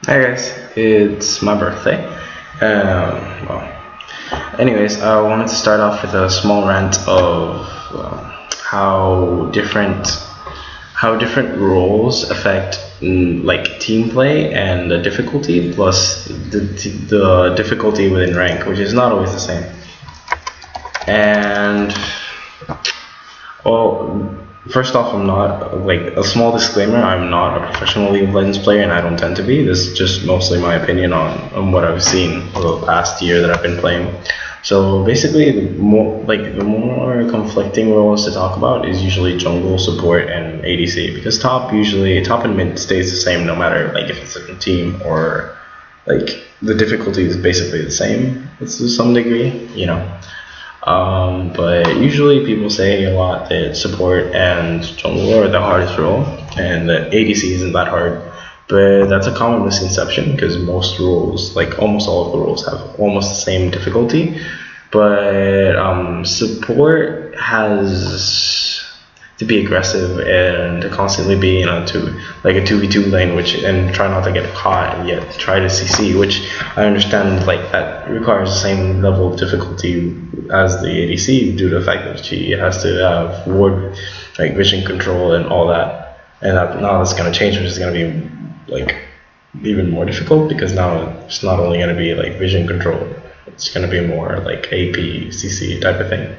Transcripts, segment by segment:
Hi guys, it's my birthday. Well, anyways, I wanted to start off with a small rant of how different roles affect like team play and the difficulty, plus the difficulty within rank, which is not always the same. And well, first off, I'm not, like, a small disclaimer, I'm not a professional League of Legends player and I don't tend to be. This is just mostly my opinion on what I've seen over the past year that I've been playing. So basically, the more conflicting roles to talk about is usually jungle, support, and ADC, because top and mid stays the same no matter, like, if it's a team or, like, the difficulty is basically the same to some degree. But usually people say a lot that support and jungle are the hardest role, and that ADC isn't that hard. But that's a common misconception because most roles, like almost all of the roles, have almost the same difficulty. But support has to be aggressive and to constantly be in a like a 2v2 lane, and try not to get caught, and yet try to CC, which I understand, like, that requires the same level of difficulty as the ADC due to the fact that she has to have ward, like, vision control and all that, and now that's going to change, which is going to be, like, even more difficult, because now it's not only going to be like vision control, it's going to be more like AP CC type of thing.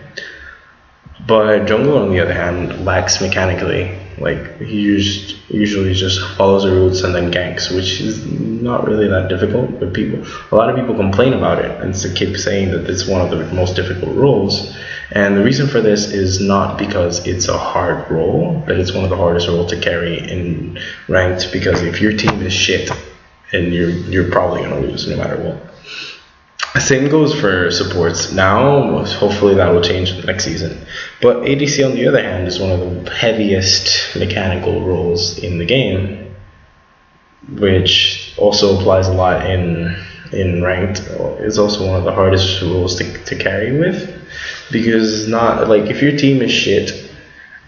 But jungle, on the other hand, lacks mechanically. Like, he usually just follows the roots and then ganks, which is not really that difficult. But a lot of people complain about it and keep saying that it's one of the most difficult roles. And the reason for this is not because it's a hard role, but it's one of the hardest roles to carry in ranked. Because if your team is shit, and you're probably gonna lose no matter what. Same goes for supports now. Hopefully that will change next season. But ADC, on the other hand, is one of the heaviest mechanical roles in the game, which also applies a lot in ranked. It's also one of the hardest roles to carry with, because not like if your team is shit,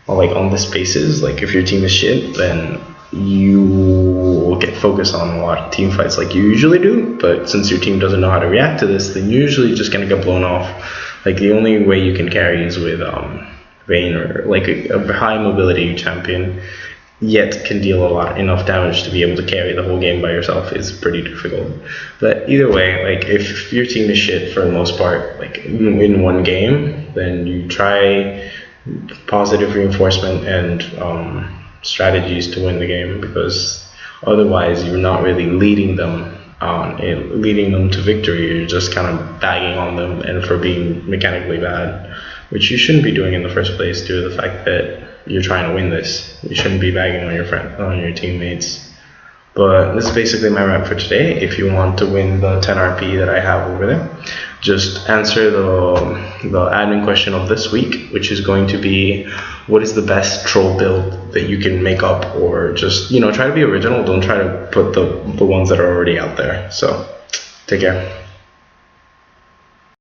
or like on the spaces, like if your team is shit, then you will get focused on a lot of team fights like you usually do. But since your team doesn't know how to react to this, then you're usually just gonna get blown off. Like, the only way you can carry is with Vayne, or like a high mobility champion, yet can deal enough damage to be able to carry the whole game by yourself. Is pretty difficult. But either way, like, if your team is shit for the most part, like in one game, then you try positive reinforcement and strategies to win the game, because otherwise you're not really leading them to victory. You're just kind of bagging on them and for being mechanically bad, which you shouldn't be doing in the first place due to the fact that you're trying to win this. You shouldn't be bagging on your teammates. But this is basically my rant for today. If you want to win the 10 RP that I have over there, just answer the admin question of this week, which is going to be, what is the best troll build that you can make up, or just, try to be original. Don't try to put the ones that are already out there. So take care.